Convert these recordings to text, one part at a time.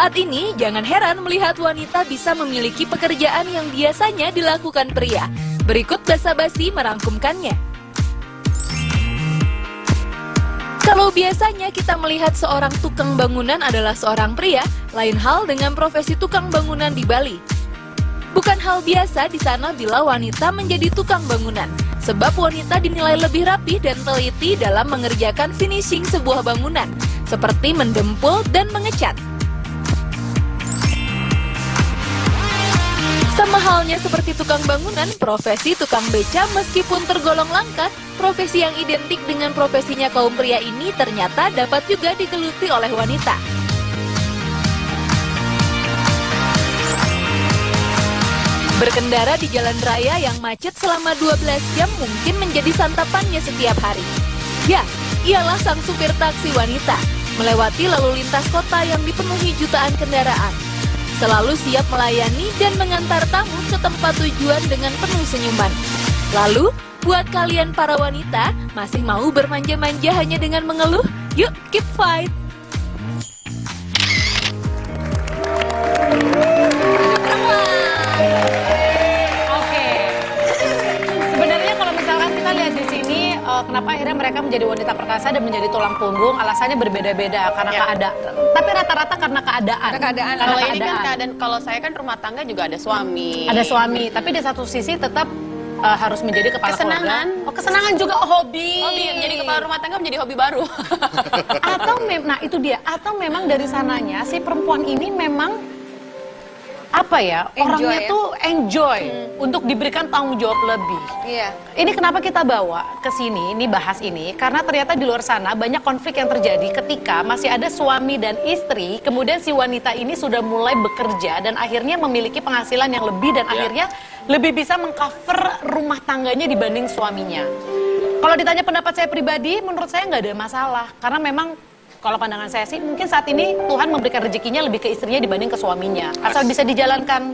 Saat ini, jangan heran melihat wanita bisa memiliki pekerjaan yang biasanya dilakukan pria. Berikut basa-basi merangkumkannya. Kalau biasanya kita melihat seorang tukang bangunan adalah seorang pria, lain hal dengan profesi tukang bangunan di Bali. Bukan hal biasa di sana bila wanita menjadi tukang bangunan, sebab wanita dinilai lebih rapi dan teliti dalam mengerjakan finishing sebuah bangunan, seperti mendempul dan mengecat. Sama halnya seperti tukang bangunan, profesi tukang beca meskipun tergolong langka, profesi yang identik dengan profesinya kaum pria ini ternyata dapat juga digeluti oleh wanita. Berkendara di jalan raya yang macet selama 12 jam mungkin menjadi santapannya setiap hari. Ya, ialah sang supir taksi wanita, melewati lalu lintas kota yang dipenuhi jutaan kendaraan. Selalu siap melayani dan mengantar tamu ke tempat tujuan dengan penuh senyuman. Lalu, buat kalian para wanita, masih mau bermanja-manja hanya dengan mengeluh? Yuk, keep fight! Kenapa akhirnya mereka menjadi wanita perkasa dan menjadi tulang punggung? Alasannya berbeda-beda karena keadaan. Tapi rata-rata karena keadaan. Kalau ini kan keadaan. Kalau saya kan rumah tangga juga ada suami. Ada suami, tapi di satu sisi tetap harus menjadi kepala kesenangan. keluarga. Oh, kesenangan juga hobi. Hobi menjadi kepala rumah tangga menjadi hobi baru. Atau nah itu dia. Atau memang dari sananya si perempuan ini memang apa ya, orangnya tuh enjoy untuk diberikan tanggung jawab lebih. Iya. Ini kenapa kita bawa ke sini, ini bahas ini, karena ternyata di luar sana banyak konflik yang terjadi ketika masih ada suami dan istri, kemudian si wanita ini sudah mulai bekerja dan akhirnya memiliki penghasilan yang lebih dan akhirnya lebih bisa mengcover rumah tangganya dibanding suaminya. Kalau ditanya pendapat saya pribadi, menurut saya nggak ada masalah, karena memang kalau pandangan saya sih, mungkin saat ini Tuhan memberikan rezekinya lebih ke istrinya dibanding ke suaminya. Asal bisa dijalankan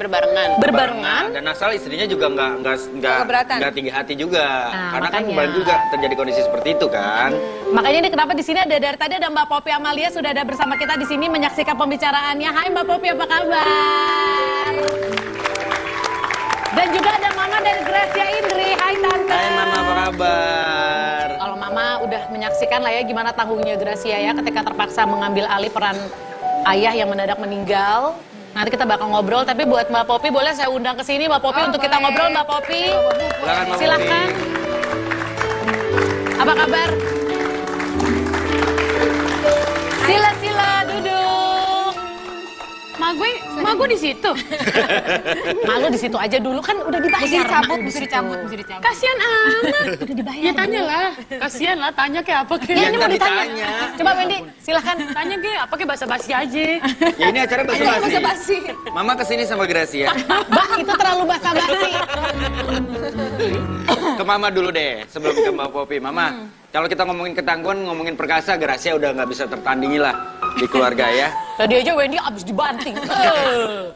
berbarengan. Dan asal istrinya juga nggak tinggi hati juga. Nah, karena makanya. kan kembali juga terjadi kondisi seperti itu kan. Makanya ini kenapa di sini ada dari tadi ada Mbak Poppy Amalia sudah ada bersama kita di sini menyaksikan pembicaraannya. Hai Mbak Poppy, apa kabar? Dan juga ada Mama dari Gracia Indri. Hai Tante. Hai Mama, apa kabar? Kalau Mama udah menyaksikan lah ya gimana tanggungnya Gracia ya ketika terpaksa mengambil alih peran ayah yang mendadak meninggal. Nanti kita bakal ngobrol, tapi buat Mbak Poppy boleh saya undang ke sini Mbak Poppy untuk kita ngobrol Mbak Poppy. Silakan. Apa kabar? Sila duduk. Ma gue di situ. Malu di situ aja dulu kan udah dibayar. Mesti dicabut. Kasian amat. Udah dibayar. Ya tanya lah. Kasian lah, tanya kayak apa kayak. Ya, ini mau ditanya. Coba Wendy, silahkan. Tanya kayak apa kayak basa-basi aja. Ya ini acara basa-basi. Mama kesini sama Gracia. Mbak, itu terlalu basa-basi. Ke Mama dulu deh, sebelum ke Mbak Poppy. Mama, kalau kita ngomongin ketangguhan, ngomongin perkasa, Gracia udah nggak bisa tertandingi lah di keluarga ya. Tadi aja Wendy abis dibanting.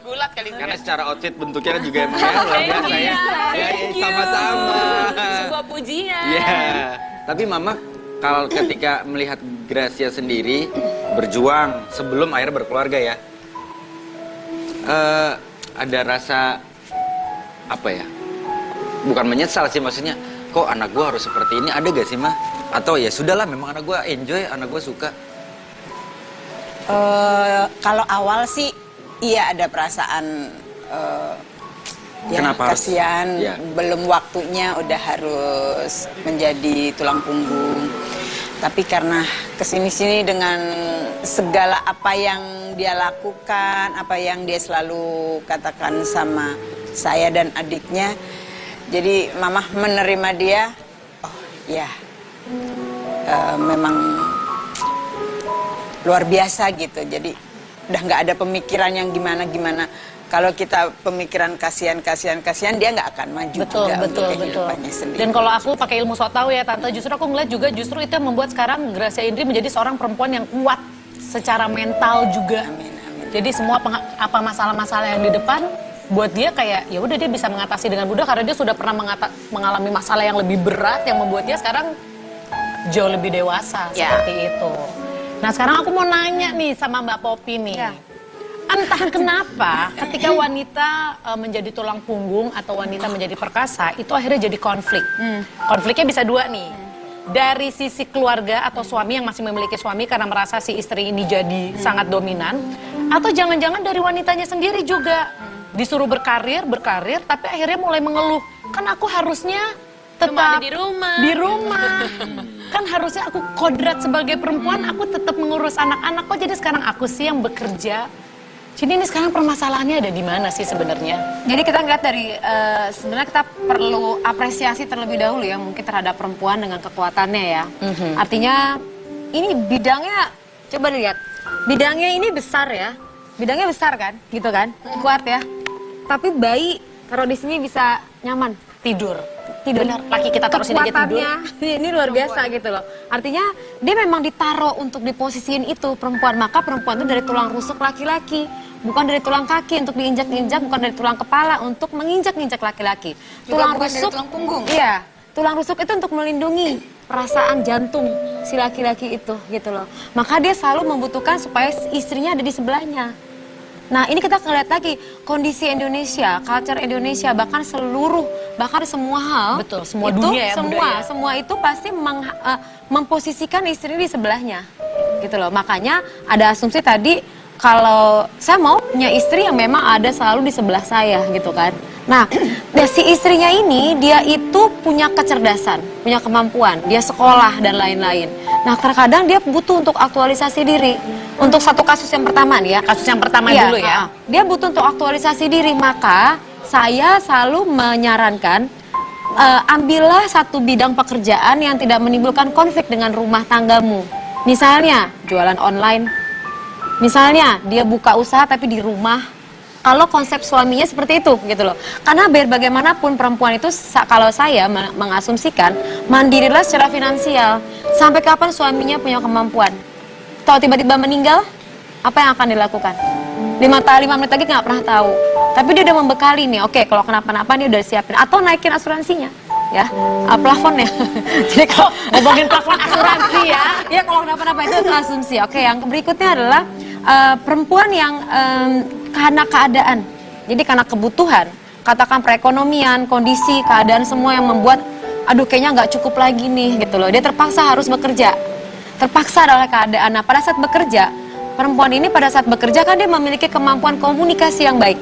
Gulat kali ini. Karena secara outfit bentuknya juga emang ya luar biasa ya. Ya, sama-sama. Sebuah pujian. Iya. Tapi Mama, kalau ketika melihat Gracia sendiri berjuang sebelum akhirnya berkeluarga ya, ada rasa apa ya? Bukan menyesal sih, maksudnya kok anak gua harus seperti ini, ada gak sih Ma? Atau ya sudahlah, memang anak gua enjoy, anak gua suka. Kalau awal sih iya ada perasaan ya Kenapa harus? kasihan, Ya. belum waktunya udah harus menjadi tulang punggung. Tapi karena kesini-sini dengan segala apa yang dia lakukan, apa yang dia selalu katakan sama saya dan adiknya, jadi Mama menerima dia. Oh ya, memang luar biasa gitu. Jadi udah nggak ada pemikiran yang gimana-gimana. Kalau kita pemikiran kasihan, dia nggak akan maju juga untuk kehidupannya sendiri. Dan kalau aku pakai ilmu sok tahu ya Tante, justru aku ngeliat juga justru itu yang membuat sekarang Gracia Indri menjadi seorang perempuan yang kuat secara mental juga. Amin, amin. Jadi semua apa masalah-masalah yang di depan buat dia kayak ya udah dia bisa mengatasi dengan mudah karena dia sudah pernah mengalami masalah yang lebih berat yang membuat dia sekarang jauh lebih dewasa seperti itu. Nah sekarang aku mau nanya nih sama Mbak Popi nih. Entah kenapa ketika wanita menjadi tulang punggung atau wanita menjadi perkasa itu akhirnya jadi konflik. Konfliknya bisa dua nih. Dari sisi keluarga atau suami yang masih memiliki suami karena merasa si istri ini jadi sangat dominan. Atau jangan-jangan dari wanitanya sendiri juga. Disuruh berkarir, tapi akhirnya mulai mengeluh. Kan aku harusnya tetap di rumah. Di rumah. Kan harusnya aku kodrat sebagai perempuan, aku tetap mengurus anak-anak. Kok jadi sekarang aku sih yang bekerja? Jadi ini sekarang permasalahannya ada di mana sih sebenarnya? Jadi kita ngeliat dari sebenarnya kita perlu apresiasi terlebih dahulu ya mungkin terhadap perempuan dengan kekuatannya ya. Artinya ini bidangnya coba lihat bidangnya ini besar ya, bidangnya besar kan, gitu kan, kuat ya. Tapi bayi taruh di sini bisa nyaman Tidur. Benar. Laki kita taruh sini aja tidur. Ini luar biasa gitu loh. Artinya dia memang ditaruh untuk diposisiin itu perempuan. Maka perempuan itu dari tulang rusuk laki-laki. Bukan dari tulang kaki untuk diinjak-injak, bukan dari tulang kepala untuk menginjak-injak laki-laki. Juga bukan dari tulang punggung. Iya, tulang rusuk itu untuk melindungi perasaan jantung si laki-laki itu gitu loh. Maka dia selalu membutuhkan supaya istrinya ada di sebelahnya. Nah ini kita lihat lagi kondisi Indonesia, culture Indonesia, bahkan semua hal. Betul, semua itu, dunia ya, budaya. Semua itu pasti memposisikan istri di sebelahnya, gitu loh. Makanya ada asumsi tadi kalau saya mau punya istri yang memang ada selalu di sebelah saya, gitu kan. Nah, si istrinya ini dia itu punya kecerdasan, punya kemampuan, dia sekolah dan lain-lain. Nah, terkadang dia butuh untuk aktualisasi diri. Untuk satu kasus yang pertama nih ya. Kasus yang pertama dulu ya. Dia butuh untuk aktualisasi diri, maka saya selalu menyarankan ambillah satu bidang pekerjaan yang tidak menimbulkan konflik dengan rumah tanggamu. Misalnya jualan online, misalnya dia buka usaha tapi di rumah. Kalau konsep suaminya seperti itu gitu loh. Karena biar bagaimanapun perempuan itu kalau saya mengasumsikan mandirilah secara finansial. Sampai kapan suaminya punya kemampuan? Kalau tiba-tiba meninggal, apa yang akan dilakukan? 5 menit lagi nggak pernah tahu. Tapi dia udah membekali nih, oke kalau kenapa-napa dia udah siapin. Atau naikin asuransinya, ya, plafonnya. Jadi kalau ngomongin plafon asuransi ya. Ya kalau kenapa-napa itu asumsi. Oke, yang berikutnya adalah perempuan yang karena keadaan. Jadi karena kebutuhan, katakan perekonomian, kondisi, keadaan semua yang membuat, aduh kayaknya nggak cukup lagi nih gitu loh. Dia terpaksa harus bekerja. Terpaksa oleh keadaan. Nah pada saat bekerja, perempuan ini pada saat bekerja kan dia memiliki kemampuan komunikasi yang baik.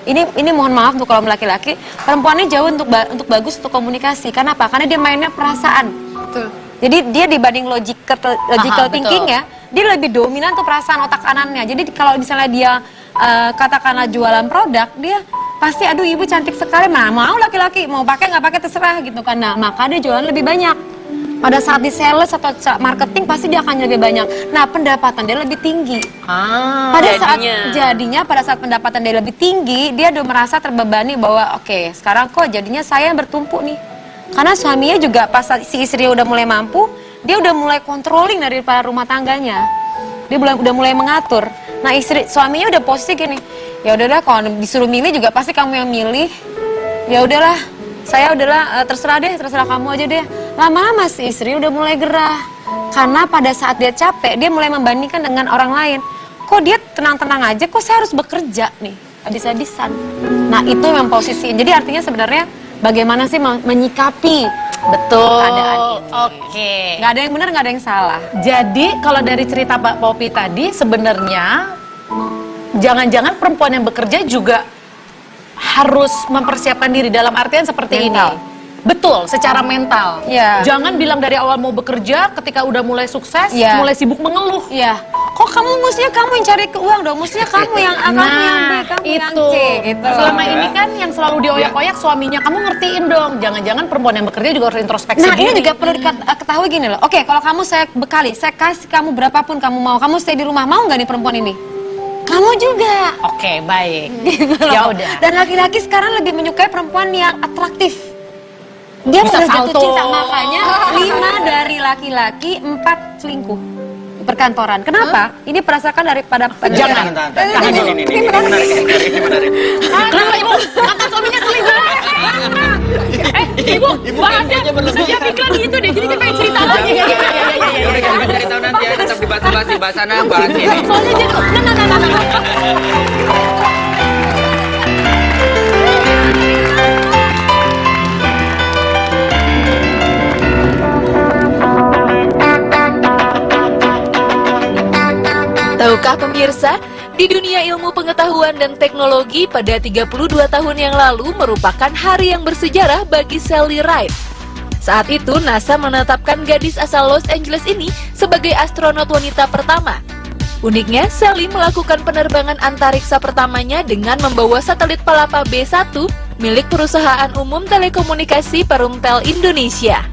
Ini mohon maaf untuk kalau laki-laki, perempuan ini jauh untuk bagus untuk komunikasi. Karena apa? Karena dia mainnya perasaan. Betul. Jadi dia dibanding logical thinking betul. ya, dia lebih dominan tuh perasaan otak kanannya. Jadi kalau misalnya dia katakanlah jualan produk, dia pasti aduh ibu cantik sekali, nah mau laki-laki mau pakai nggak pakai terserah gitu kan. Nah maka dia jualan lebih banyak. Pada saat di sales atau marketing pasti dia akan lebih banyak. Nah pendapatan dia lebih tinggi. Pada saat pendapatan dia lebih tinggi, dia udah merasa terbebani bahwa oke, sekarang kok jadinya saya yang bertumpuk nih. Karena suaminya juga pas si istri udah mulai mampu, dia udah mulai controlling dari rumah tangganya. Dia udah mulai mengatur. Nah suaminya udah posisi gini, ya udahlah kalau disuruh milih juga pasti kamu yang milih. Ya udahlah, saya udahlah terserah kamu aja deh. Lama-lama si istri udah mulai gerah. Karena pada saat dia capek, dia mulai membandingkan dengan orang lain. Kok dia tenang-tenang aja, kok saya harus bekerja nih, habis-habisan. Nah itu memang posisi. Jadi artinya sebenarnya bagaimana sih menyikapi keadaan ini. Oke. Nggak ada yang benar, nggak ada yang salah. Jadi kalau dari cerita Mbak Popi tadi sebenarnya jangan-jangan perempuan yang bekerja juga harus mempersiapkan diri dalam artian seperti Mental. ini. Betul, secara mental. Iya. Jangan bilang dari awal mau bekerja, ketika udah mulai sukses, Iya. mulai sibuk mengeluh. Iya. Kok mestinya kamu yang cari ke uang dong, mestinya kamu yang A, kamu yang B, kamu yang C gitu. Selama Ya. ini kan yang selalu dioyak-oyak suaminya, kamu ngertiin dong. Jangan-jangan perempuan yang bekerja juga harus introspeksi Nah diri. ini juga perlu ketahui gini loh. Oke, kalau kamu saya bekali, saya kasih kamu berapapun kamu mau, kamu stay di rumah, mau nggak nih perempuan ini? Kamu juga. Oke, baik. Gitu loh. Ya udah. Dan laki-laki sekarang lebih menyukai perempuan yang atraktif. Dia Bisa udah jatuh salto. cinta, makanya 5 dari laki-laki 4 selingkuh di perkantoran. Kenapa? Ini berdasarkan daripada Jangan. Tahan, ini menarik. Kenapa ibu? Kata suaminya selingkuh. Ibu, bahasnya setiap iklan gitu deh. Jadi kita pengen cerita lagi. Ya udah kita cari tahu nanti ya, tetap dibahas. bahas di bahas sana, bahas ini. Soalnya jadi, nah. Tahukah pemirsa, di dunia ilmu pengetahuan dan teknologi pada 32 tahun yang lalu merupakan hari yang bersejarah bagi Sally Ride. Saat itu NASA menetapkan gadis asal Los Angeles ini sebagai astronot wanita pertama. Uniknya, Sally melakukan penerbangan antariksa pertamanya dengan membawa satelit Palapa B1 milik perusahaan umum telekomunikasi Perumtel Indonesia.